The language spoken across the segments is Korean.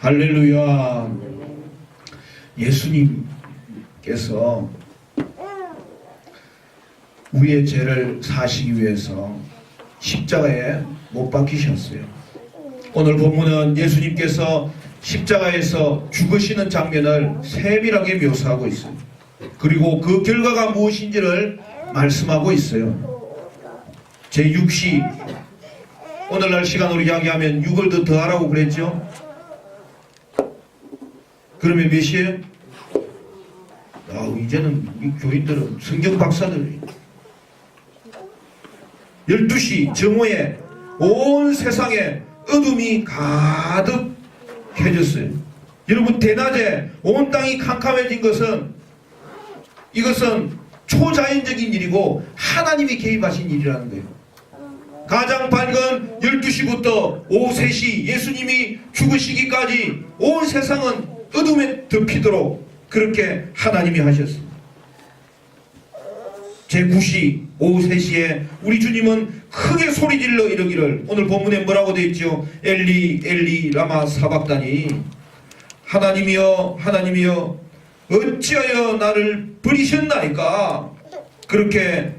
할렐루야. 예수님께서 우리의 죄를 사시기 위해서 십자가에 못 박히셨어요. 오늘 본문은 예수님께서 십자가에서 죽으시는 장면을 세밀하게 묘사하고 있어요. 그리고 그 결과가 무엇인지를 말씀하고 있어요. 제6시, 오늘날 시간으로 이야기하면 6을 더 하라고 그랬죠. 그러면 몇 시에? 이제는 우리 교인들은 성경 박사들 12시 정오에 온 세상에 어둠이 가득해졌어요. 여러분, 대낮에 온 땅이 캄캄해진 것은 이것은 초자연적인 일이고 하나님이 개입하신 일이라는 거예요. 가장 밝은 12시부터 오후 3시 예수님이 죽으시기까지 온 세상은 어둠에 덮이도록 그렇게 하나님이 하셨습니다. 제9시 오후 3시에 우리 주님은 크게 소리질러 이르기를, 오늘 본문에 뭐라고 되어 있죠? 엘리 엘리 라마 사박다니, 하나님이여 하나님이여 어찌하여 나를 버리셨나이까, 그렇게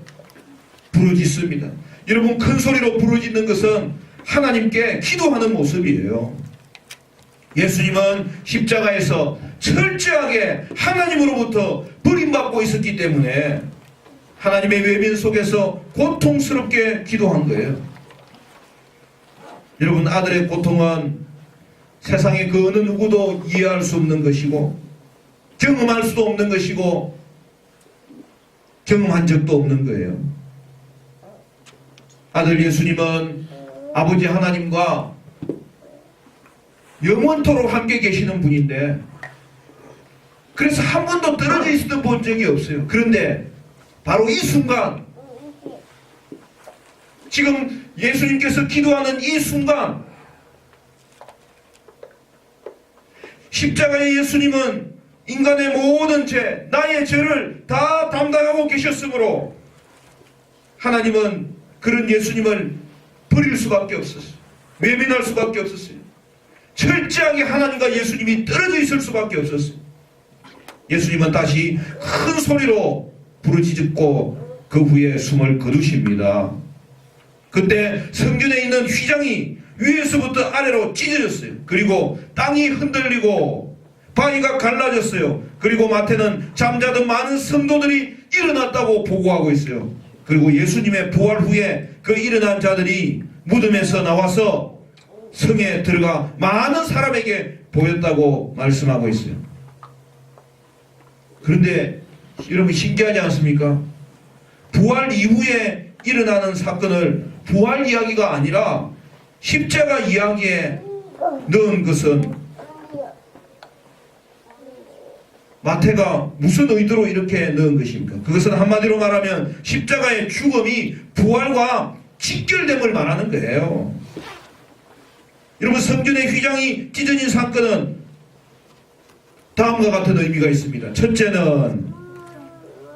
부르짖습니다. 여러분, 큰 소리로 부르짖는 것은 하나님께 기도하는 모습이에요. 예수님은 십자가에서 철저하게 하나님으로부터 버림받고 있었기 때문에 하나님의 외면 속에서 고통스럽게 기도한 거예요. 여러분, 아들의 고통은 세상의 그 어느 누구도 이해할 수 없는 것이고 경험할 수도 없는 것이고 경험한 적도 없는 거예요. 아들 예수님은 아버지 하나님과 영원토록 함께 계시는 분인데, 그래서 한 번도 떨어져 있었던 본 적이 없어요. 그런데 바로 이 순간, 지금 예수님께서 기도하는 이 순간, 십자가의 예수님은 인간의 모든 죄, 나의 죄를 다 담당하고 계셨으므로 하나님은 그런 예수님을 버릴 수밖에 없었어요. 외면할 수밖에 없었어요. 철저하게 하나님과 예수님이 떨어져 있을 수밖에 없었어요. 예수님은 다시 큰 소리로 부르짖고 그 후에 숨을 거두십니다. 그때 성전에 있는 휘장이 위에서부터 아래로 찢어졌어요. 그리고 땅이 흔들리고 바위가 갈라졌어요. 그리고 마태는 잠자던 많은 성도들이 일어났다고 보고하고 있어요. 그리고 예수님의 부활 후에 그 일어난 자들이 무덤에서 나와서 성에 들어가 많은 사람에게 보였다고 말씀하고 있어요. 그런데 여러분, 신기하지 않습니까? 부활 이후에 일어나는 사건을 부활 이야기가 아니라 십자가 이야기에 넣은 것은 마태가 무슨 의도로 이렇게 넣은 것입니까? 그것은 한마디로 말하면 십자가의 죽음이 부활과 직결됨을 말하는 거예요. 여러분, 성전의 휘장이 찢어진 사건은 다음과 같은 의미가 있습니다. 첫째는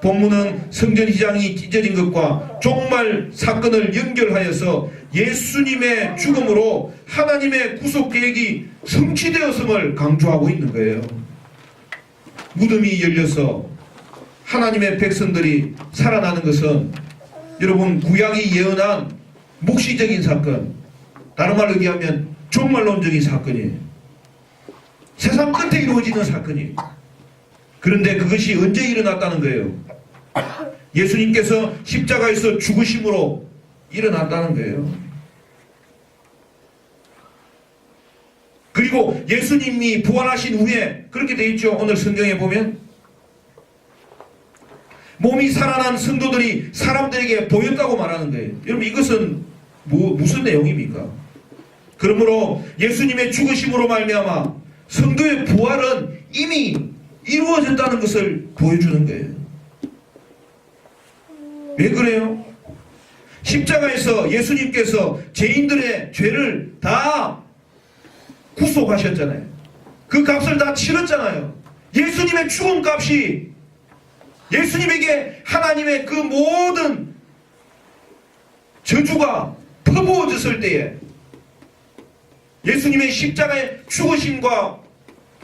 본문은 성전 휘장이 찢어진 것과 종말 사건을 연결하여서 예수님의 죽음으로 하나님의 구속 계획이 성취되었음을 강조하고 있는 거예요. 무덤이 열려서 하나님의 백성들이 살아나는 것은 여러분, 구약이 예언한 묵시적인 사건, 다른 말로 얘기하면 종말론적인 사건이에요. 세상 끝에 이루어지는 사건이에요. 그런데 그것이 언제 일어났다는 거예요? 예수님께서 십자가에서 죽으심으로 일어났다는 거예요. 그리고 예수님이 부활하신 후에 그렇게 되어 있죠. 오늘 성경에 보면 몸이 살아난 성도들이 사람들에게 보였다고 말하는 거예요. 여러분, 이것은 무슨 내용입니까? 그러므로 예수님의 죽으심으로 말미암아 성도의 부활은 이미 이루어졌다는 것을 보여주는 거예요. 왜 그래요? 십자가에서 예수님께서 죄인들의 죄를 다 구속하셨잖아요. 그 값을 다 치렀잖아요. 예수님의 죽음 값이 예수님에게 하나님의 그 모든 저주가 퍼부어졌을 때에 예수님의 십자가의 죽으심과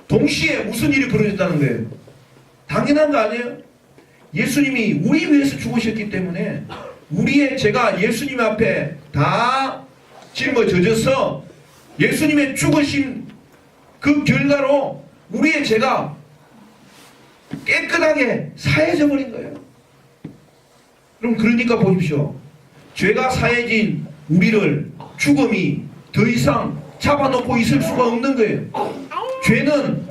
동시에 무슨 일이 벌어졌다는 거예요? 당연한 거 아니에요? 예수님이 우리 위해서 죽으셨기 때문에 우리의 죄가 예수님 앞에 다 짊어져서 예수님의 죽으심 그 결과로 우리의 죄가 깨끗하게 사해져 버린 거예요. 그럼 그러니까 보십시오. 죄가 사해진 우리를 죽음이 더 이상 잡아놓고 있을 수가 없는 거예요. 죄는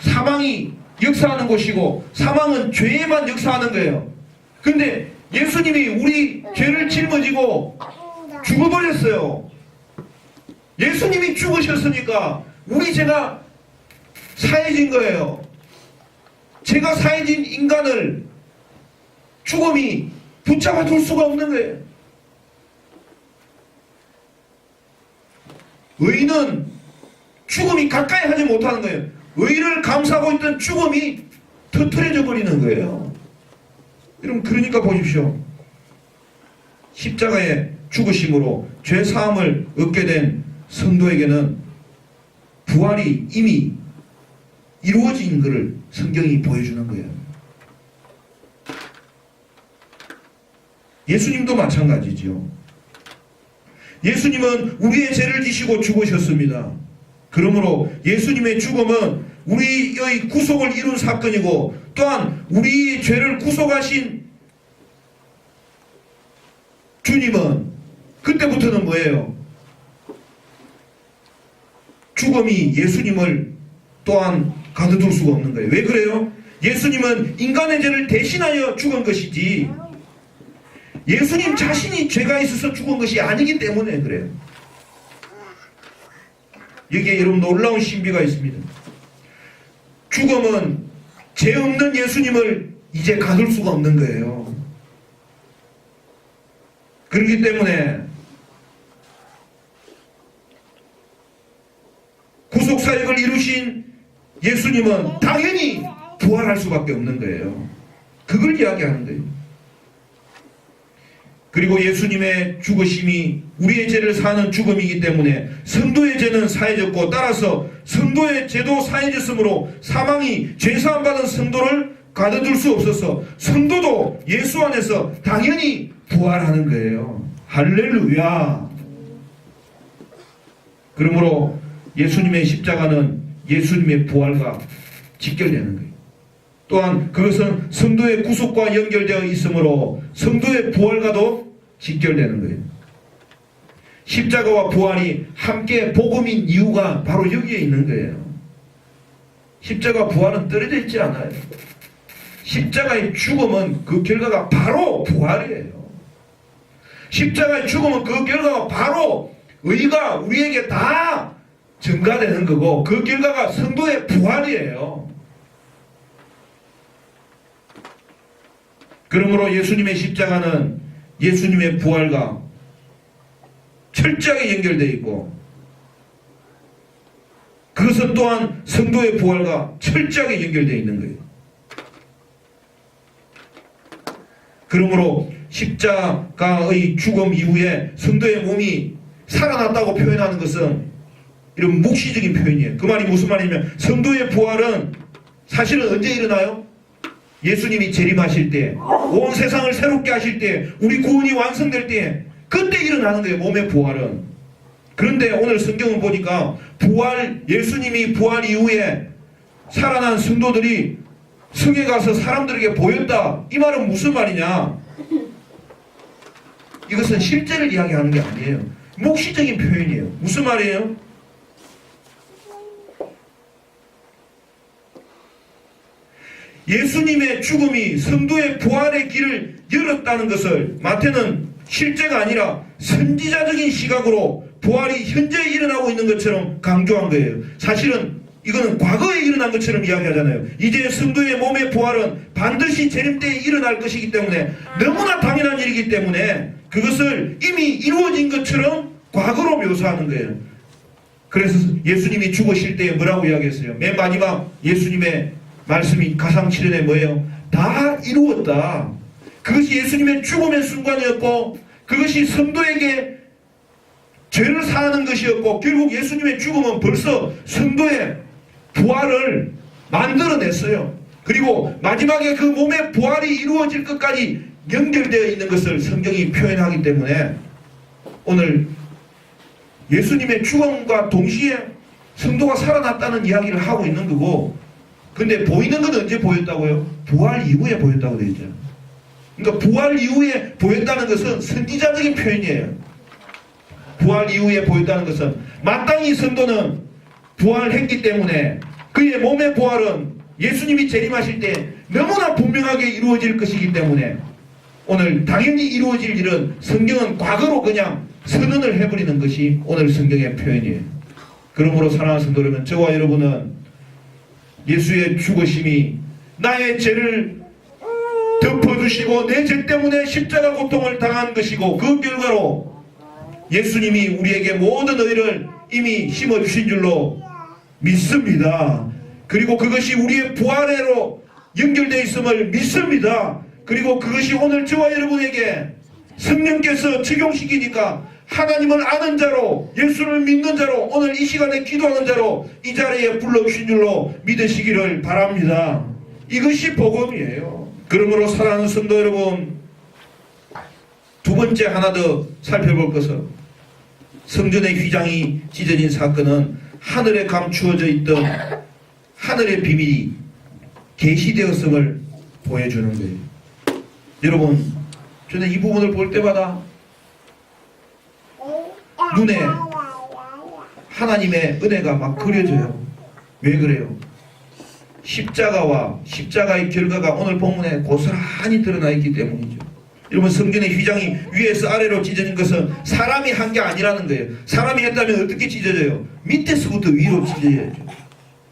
사망이 역사하는 곳이고 사망은 죄에만 역사하는 거예요. 근데 예수님이 우리 죄를 짊어지고 죽어버렸어요. 예수님이 죽으셨으니까 우리 죄가 사해진 거예요. 죄가 사해진 인간을 죽음이 붙잡아 둘 수가 없는 거예요. 의인은 죽음이 가까이 하지 못하는 거예요. 의를 감싸고 있던 죽음이 터트려져 버리는 거예요. 여러분, 그러니까 보십시오. 십자가의 죽으심으로 죄 사함을 얻게 된 성도에게는 부활이 이미 이루어진 것을 성경이 보여주는 거예요. 예수님도 마찬가지지요. 예수님은 우리의 죄를 지시고 죽으셨습니다. 그러므로 예수님의 죽음은 우리의 구속을 이룬 사건이고 또한 우리의 죄를 구속하신 주님은 그때부터는 뭐예요? 죽음이 예수님을 또한 가둬둘 수가 없는 거예요. 왜 그래요? 예수님은 인간의 죄를 대신하여 죽은 것이지 예수님 자신이 죄가 있어서 죽은 것이 아니기 때문에 그래요. 여기에 여러분 놀라운 신비가 있습니다. 죽음은 죄 없는 예수님을 이제 가둘 수가 없는 거예요. 그렇기 때문에 구속사역을 이루신 예수님은 당연히 부활할 수밖에 없는 거예요. 그걸 이야기하는 거예요. 그리고 예수님의 죽으심이 우리의 죄를 사는 죽음이기 때문에 성도의 죄는 사해졌고 따라서 성도의 죄도 사해졌으므로 사망이 죄사함 받은 성도를 가둬둘 수 없어서 성도도 예수 안에서 당연히 부활하는 거예요. 할렐루야. 그러므로 예수님의 십자가는 예수님의 부활과 직결되는 거예요. 또한 그것은 성도의 구속과 연결되어 있으므로 성도의 부활과도 직결되는 거예요. 십자가와 부활이 함께 복음인 이유가 바로 여기에 있는 거예요. 십자가 부활은 떨어져 있지 않아요. 십자가의 죽음은 그 결과가 바로 부활이에요. 십자가의 죽음은 그 결과가 바로 의가 우리에게 다 증가되는 거고 그 결과가 성도의 부활이에요. 그러므로 예수님의 십자가는 예수님의 부활과 철저하게 연결되어 있고 그것은 또한 성도의 부활과 철저하게 연결되어 있는 거예요. 그러므로 십자가의 죽음 이후에 성도의 몸이 살아났다고 표현하는 것은 이런 묵시적인 표현이에요. 그 말이 무슨 말이냐면 성도의 부활은 사실은 언제 일어나요? 예수님이 재림하실 때, 온 세상을 새롭게 하실 때, 우리 구원이 완성될 때 그때 일어나는 거예요. 몸의 부활은. 그런데 오늘 성경을 보니까 부활, 예수님이 부활 이후에 살아난 성도들이 성에 가서 사람들에게 보였다. 이 말은 무슨 말이냐? 이것은 실제를 이야기하는 게 아니에요. 묵시적인 표현이에요. 무슨 말이에요? 예수님의 죽음이 성도의 부활의 길을 열었다는 것을 마태는 실제가 아니라 선지자적인 시각으로 부활이 현재 일어나고 있는 것처럼 강조한 거예요. 사실은 이거는 과거에 일어난 것처럼 이야기하잖아요. 이제 성도의 몸의 부활은 반드시 재림 때에 일어날 것이기 때문에 너무나 당연한 일이기 때문에 그것을 이미 이루어진 것처럼 과거로 묘사하는 거예요. 그래서 예수님이 죽으실 때 뭐라고 이야기했어요? 맨 마지막 예수님의 말씀이 가상칠연에 뭐예요? 다 이루었다. 그것이 예수님의 죽음의 순간이었고 그것이 성도에게 죄를 사하는 것이었고 결국 예수님의 죽음은 벌써 성도의 부활을 만들어냈어요. 그리고 마지막에 그 몸의 부활이 이루어질 것까지 연결되어 있는 것을 성경이 표현하기 때문에 오늘 예수님의 죽음과 동시에 성도가 살아났다는 이야기를 하고 있는 거고, 근데 보이는 건 언제 보였다고요? 부활 이후에 보였다고 되어 있죠. 그러니까 부활 이후에 보였다는 것은 선지자적인 표현이에요. 부활 이후에 보였다는 것은 마땅히 성도는 부활했기 때문에 그의 몸의 부활은 예수님이 재림하실 때 너무나 분명하게 이루어질 것이기 때문에 오늘 당연히 이루어질 일은 성경은 과거로 그냥 선언을 해버리는 것이 오늘 성경의 표현이에요. 그러므로 사랑하는 성도 여러분, 저와 여러분은 예수의 죽으심이 나의 죄를 덮어주시고 내 죄 때문에 십자가 고통을 당한 것이고 그 결과로 예수님이 우리에게 모든 의를 이미 심어주신 줄로 믿습니다. 그리고 그것이 우리의 부활에로 연결되어 있음을 믿습니다. 그리고 그것이 오늘 저와 여러분에게 성령께서 적용시키니까 하나님을 아는 자로, 예수를 믿는 자로, 오늘 이 시간에 기도하는 자로 이 자리에 불러주신 줄로 믿으시기를 바랍니다. 이것이 복음이에요. 그러므로 사랑하는 성도 여러분, 두 번째 하나 더 살펴볼 것은 성전의 휘장이 찢어진 사건은 하늘에 감추어져 있던 하늘의 비밀이 계시되었음을 보여주는 거예요. 여러분, 저는 이 부분을 볼 때마다 눈에 하나님의 은혜가 막 그려져요. 왜 그래요? 십자가와 십자가의 결과가 오늘 본문에 고스란히 드러나 있기 때문이죠. 여러분, 성전의 휘장이 위에서 아래로 찢어진 것은 사람이 한 게 아니라는 거예요. 사람이 했다면 어떻게 찢어져요? 밑에서부터 위로 찢어져야죠.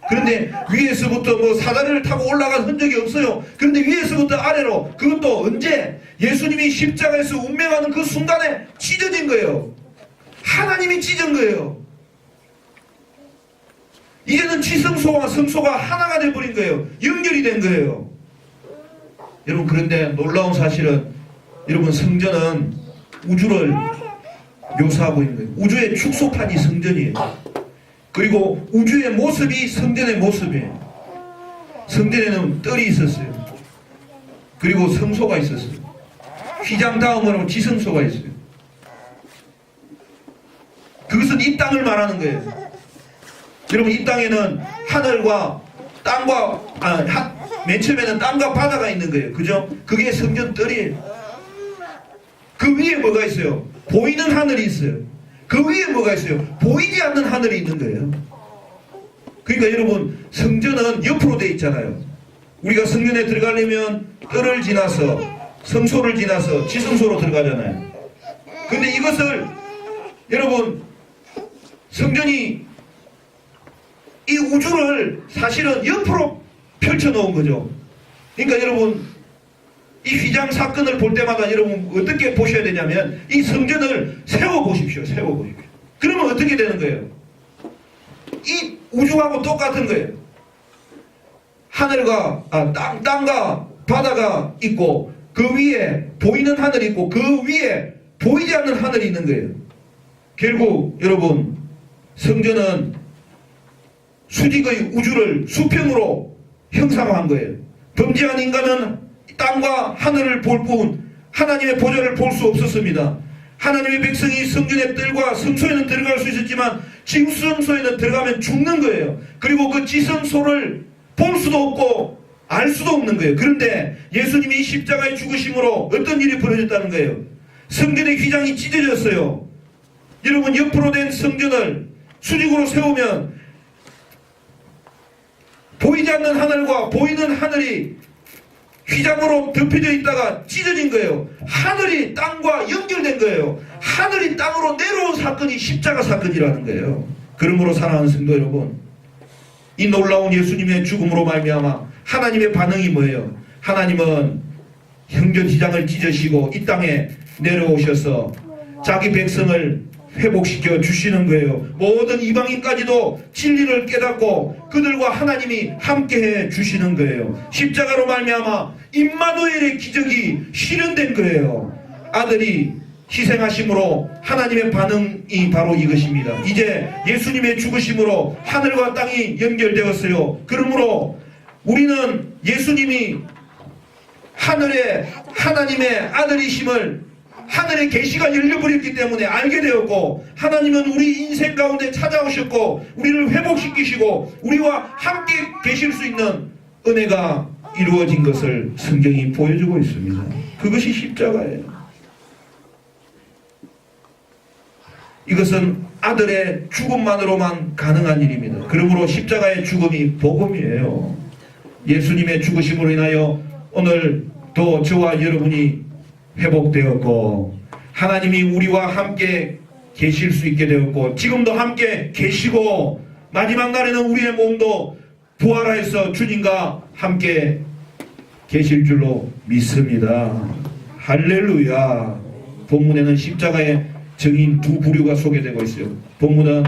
그런데 위에서부터 뭐 사다리를 타고 올라간 흔적이 없어요. 그런데 위에서부터 아래로, 그것도 언제? 예수님이 십자가에서 운명하는 그 순간에 찢어진 거예요. 하나님이 찢은 거예요. 이제는 지성소와 성소가 하나가 되어버린 거예요. 연결이 된 거예요. 여러분, 그런데 놀라운 사실은 여러분, 성전은 우주를 묘사하고 있는 거예요. 우주의 축소판이 성전이에요. 그리고 우주의 모습이 성전의 모습이에요. 성전에는 뜰이 있었어요. 그리고 성소가 있었어요. 휘장 다음으로 지성소가 있어요. 그것은 이 땅을 말하는 거예요. 여러분, 이 땅에는 하늘과 땅과 맨 처음에는 땅과 바다가 있는 거예요. 그죠? 그게 성전 뜰이에요. 그 위에 뭐가 있어요? 보이는 하늘이 있어요. 그 위에 뭐가 있어요? 보이지 않는 하늘이 있는 거예요. 그러니까 여러분, 성전은 옆으로 돼 있잖아요. 우리가 성전에 들어가려면 뜰을 지나서 성소를 지나서 지성소로 들어가잖아요. 근데 이것을 여러분, 성전이 이 우주를 사실은 옆으로 펼쳐 놓은 거죠. 그러니까 여러분, 이 휘장 사건을 볼 때마다 여러분 어떻게 보셔야 되냐면 이 성전을 세워보십시오. 세워보십시오. 그러면 어떻게 되는 거예요? 이 우주하고 똑같은 거예요. 하늘과 땅과 바다가 있고 그 위에 보이는 하늘이 있고 그 위에 보이지 않는 하늘이 있는 거예요. 결국 여러분, 성전은 수직의 우주를 수평으로 형상화한 거예요. 범죄한 인간은 땅과 하늘을 볼 뿐 하나님의 보좌를 볼 수 없었습니다. 하나님의 백성이 성전의 뜰과 성소에는 들어갈 수 있었지만 지성소에는 들어가면 죽는 거예요. 그리고 그 지성소를 볼 수도 없고 알 수도 없는 거예요. 그런데 예수님이 십자가의 죽으심으로 어떤 일이 벌어졌다는 거예요? 성전의 휘장이 찢어졌어요. 여러분, 옆으로 된 성전을 수직으로 세우면 보이지 않는 하늘과 보이는 하늘이 휘장으로 덮여져 있다가 찢어진 거예요. 하늘이 땅과 연결된 거예요. 하늘이 땅으로 내려온 사건이 십자가 사건이라는 거예요. 그러므로 사랑하는 성도 여러분, 이 놀라운 예수님의 죽음으로 말미암아 하나님의 반응이 뭐예요? 하나님은 형전휘장을 찢으시고 이 땅에 내려오셔서 자기 백성을 회복시켜 주시는 거예요. 모든 이방인까지도 진리를 깨닫고 그들과 하나님이 함께해 주시는 거예요. 십자가로 말미암아 임마누엘의 기적이 실현된 거예요. 아들이 희생하심으로 하나님의 반응이 바로 이것입니다. 이제 예수님의 죽으심으로 하늘과 땅이 연결되었어요. 그러므로 우리는 예수님이 하늘에 하나님의 아들이심을 하늘의 계시가 열려버렸기 때문에 알게 되었고, 하나님은 우리 인생 가운데 찾아오셨고 우리를 회복시키시고 우리와 함께 계실 수 있는 은혜가 이루어진 것을 성경이 보여주고 있습니다. 그것이 십자가예요. 이것은 아들의 죽음만으로만 가능한 일입니다. 그러므로 십자가의 죽음이 복음이에요. 예수님의 죽으심으로 인하여 오늘 또 저와 여러분이 회복되었고 하나님이 우리와 함께 계실 수 있게 되었고 지금도 함께 계시고 마지막 날에는 우리의 몸도 부활하여서 주님과 함께 계실 줄로 믿습니다. 할렐루야. 본문에는 십자가의 증인 두 부류가 소개되고 있어요. 본문은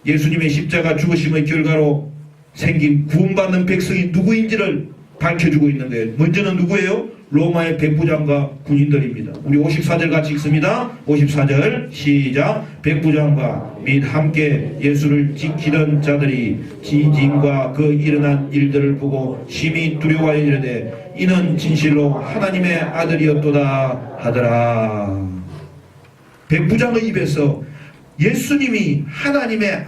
예수님의 십자가 죽으심의 결과로 생긴 구원받는 백성이 누구인지를 밝혀주고 있는 거예요. 먼저는 누구예요? 로마의 백부장과 군인들입니다. 우리 54절 같이 읽습니다. 54절 시작. 백부장과 및 함께 예수를 지키던 자들이 지진과 그 일어난 일들을 보고 심히 두려워하여 이르되 이는 진실로 하나님의 아들이었도다 하더라. 백부장의 입에서 예수님이 하나님의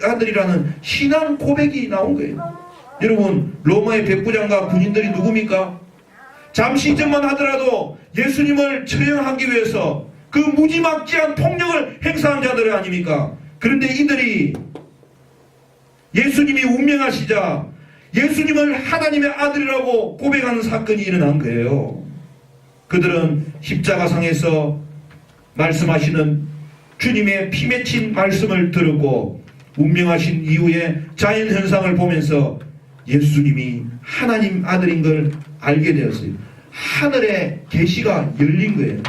아들이라는 신앙 고백이 나온 거예요. 여러분, 로마의 백부장과 군인들이 누굽니까? 잠시 전만 하더라도 예수님을 처형하기 위해서 그 무지막지한 폭력을 행사한 자들 아닙니까? 그런데 이들이 예수님이 운명하시자 예수님을 하나님의 아들이라고 고백하는 사건이 일어난 거예요. 그들은 십자가상에서 말씀하시는 주님의 피 맺힌 말씀을 들었고 운명하신 이후에 자연현상을 보면서 예수님이 하나님 아들인 걸 알게 되었어요. 하늘의 계시가 열린 거예요.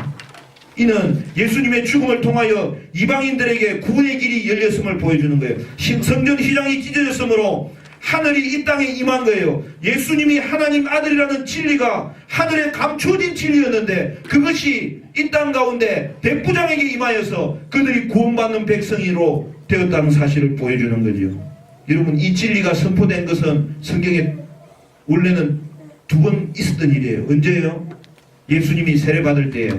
이는 예수님의 죽음을 통하여 이방인들에게 구원의 길이 열렸음을 보여주는 거예요. 성전 휘장이 찢어졌으므로 하늘이 이 땅에 임한 거예요. 예수님이 하나님 아들이라는 진리가 하늘에 감춰진 진리였는데 그것이 이 땅 가운데 백부장에게 임하여서 그들이 구원받는 백성이로 되었다는 사실을 보여주는 거죠. 여러분, 이 진리가 선포된 것은 성경에 원래는 두 번 있었던 일이에요. 언제요? 예수님이 세례받을 때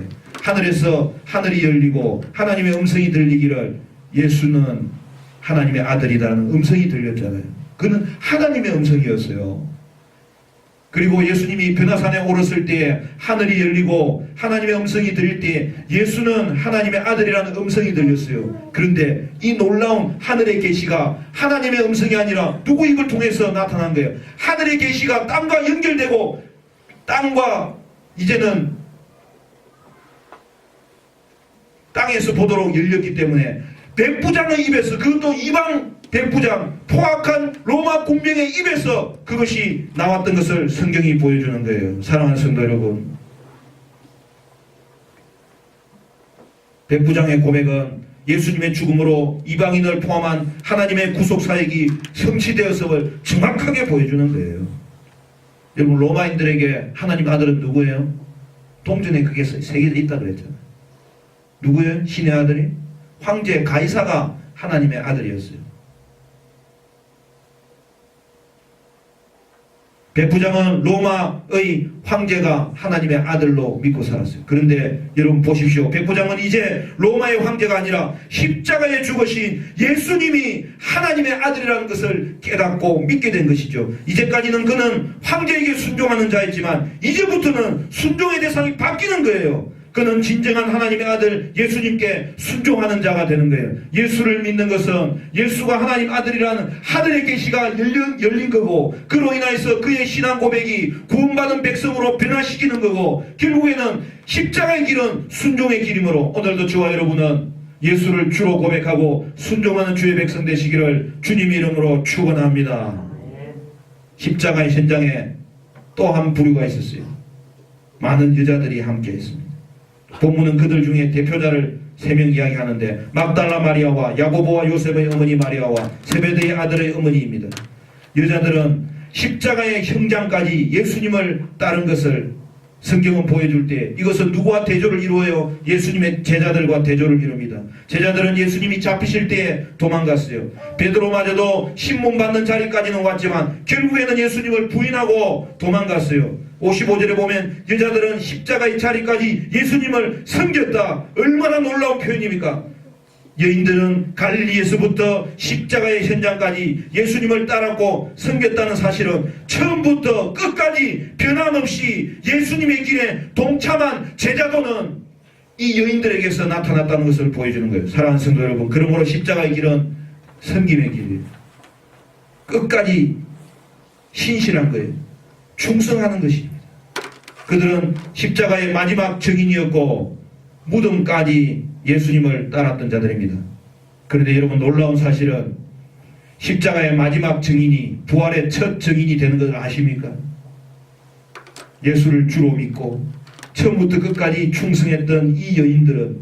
하늘에서 하늘이 열리고 하나님의 음성이 들리기를 예수는 하나님의 아들이라는 음성이 들렸잖아요. 그는 하나님의 음성이었어요. 그리고 예수님이 변화산에 오르실 때에 하늘이 열리고 하나님의 음성이 들릴 때 예수는 하나님의 아들이라는 음성이 들렸어요. 그런데 이 놀라운 하늘의 계시가 하나님의 음성이 아니라 누구 입을 통해서 나타난 거예요. 하늘의 계시가 땅과 연결되고 땅과 이제는 땅에서 보도록 열렸기 때문에 백부장의 입에서, 그것도 이방 백부장, 포악한 로마 군병의 입에서 그것이 나왔던 것을 성경이 보여주는 거예요. 사랑하는 성도 여러분, 백부장의 고백은 예수님의 죽음으로 이방인을 포함한 하나님의 구속사역이 성취되었음을 정확하게 보여주는 거예요. 여러분, 로마인들에게 하나님 아들은 누구예요? 동전에 그게 새겨져 있다고 그랬잖아요. 누구예요? 신의 아들이? 황제 가이사가 하나님의 아들이었어요. 백부장은 로마의 황제가 하나님의 아들로 믿고 살았어요. 그런데 여러분 보십시오. 백부장은 이제 로마의 황제가 아니라 십자가에 죽으신 예수님이 하나님의 아들이라는 것을 깨닫고 믿게 된 것이죠. 이제까지는 그는 황제에게 순종하는 자였지만 이제부터는 순종의 대상이 바뀌는 거예요. 그는 진정한 하나님의 아들 예수님께 순종하는 자가 되는 거예요. 예수를 믿는 것은 예수가 하나님 아들이라는 하늘의 계시가 열린 거고, 그로 인해서 그의 신앙 고백이 구원받은 백성으로 변화시키는 거고, 결국에는 십자가의 길은 순종의 길이므로 오늘도 저와 여러분은 예수를 주로 고백하고 순종하는 주의 백성 되시기를 주님 이름으로 축원합니다. 십자가의 현장에 또 한 부류가 있었어요. 많은 여자들이 함께 했습니다. 본문은 그들 중에 대표자를 3명 이야기하는데 막달라 마리아와 야고보와 요셉의 어머니 마리아와 세베대의 아들의 어머니입니다. 여자들은 십자가의 형장까지 예수님을 따른 것을 성경은 보여줄 때 이것은 누구와 대조를 이루어요? 예수님의 제자들과 대조를 이룹니다. 제자들은 예수님이 잡히실 때에 도망갔어요. 베드로마저도 신문 받는 자리까지는 왔지만 결국에는 예수님을 부인하고 도망갔어요. 55절에 보면 여자들은 십자가의 자리까지 예수님을 섬겼다. 얼마나 놀라운 표현입니까? 여인들은 갈릴리에서부터 십자가의 현장까지 예수님을 따랐고 섬겼다는 사실은 처음부터 끝까지 변함없이 예수님의 길에 동참한 제자도는 이 여인들에게서 나타났다는 것을 보여주는 거예요. 사랑하는 성도 여러분, 그러므로 십자가의 길은 섬김의 길이에요. 끝까지 신실한 거예요. 충성하는 것입니다. 그들은 십자가의 마지막 증인이었고 무덤까지 예수님을 따랐던 자들입니다. 그런데 여러분, 놀라운 사실은 십자가의 마지막 증인이 부활의 첫 증인이 되는 것을 아십니까? 예수를 주로 믿고 처음부터 끝까지 충성했던 이 여인들은,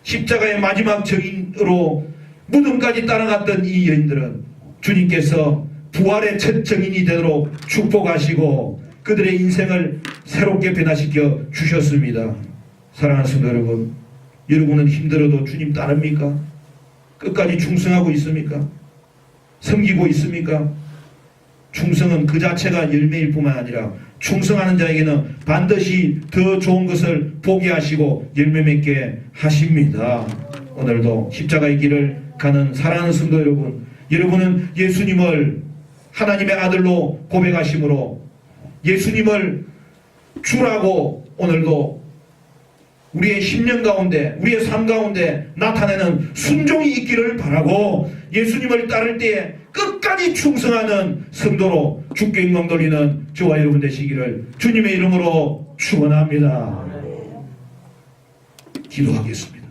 십자가의 마지막 증인으로 무덤까지 따라갔던 이 여인들은 주님께서 부활의 첫 증인이 되도록 축복하시고 그들의 인생을 새롭게 변화시켜 주셨습니다. 사랑하는 성도 여러분, 여러분은 힘들어도 주님 따릅니까? 끝까지 충성하고 있습니까? 섬기고 있습니까? 충성은 그 자체가 열매일 뿐만 아니라 충성하는 자에게는 반드시 더 좋은 것을 보게 하시고 열매 맺게 하십니다. 오늘도 십자가의 길을 가는 사랑하는 성도 여러분, 여러분은 예수님을 하나님의 아들로 고백하심으로 예수님을 주라고 오늘도 우리의 심령 가운데, 우리의 삶 가운데 나타내는 순종이 있기를 바라고 예수님을 따를 때에 끝까지 충성하는 성도로 주께 영광 돌리는 저와 여러분 되시기를 주님의 이름으로 축원합니다. 기도하겠습니다.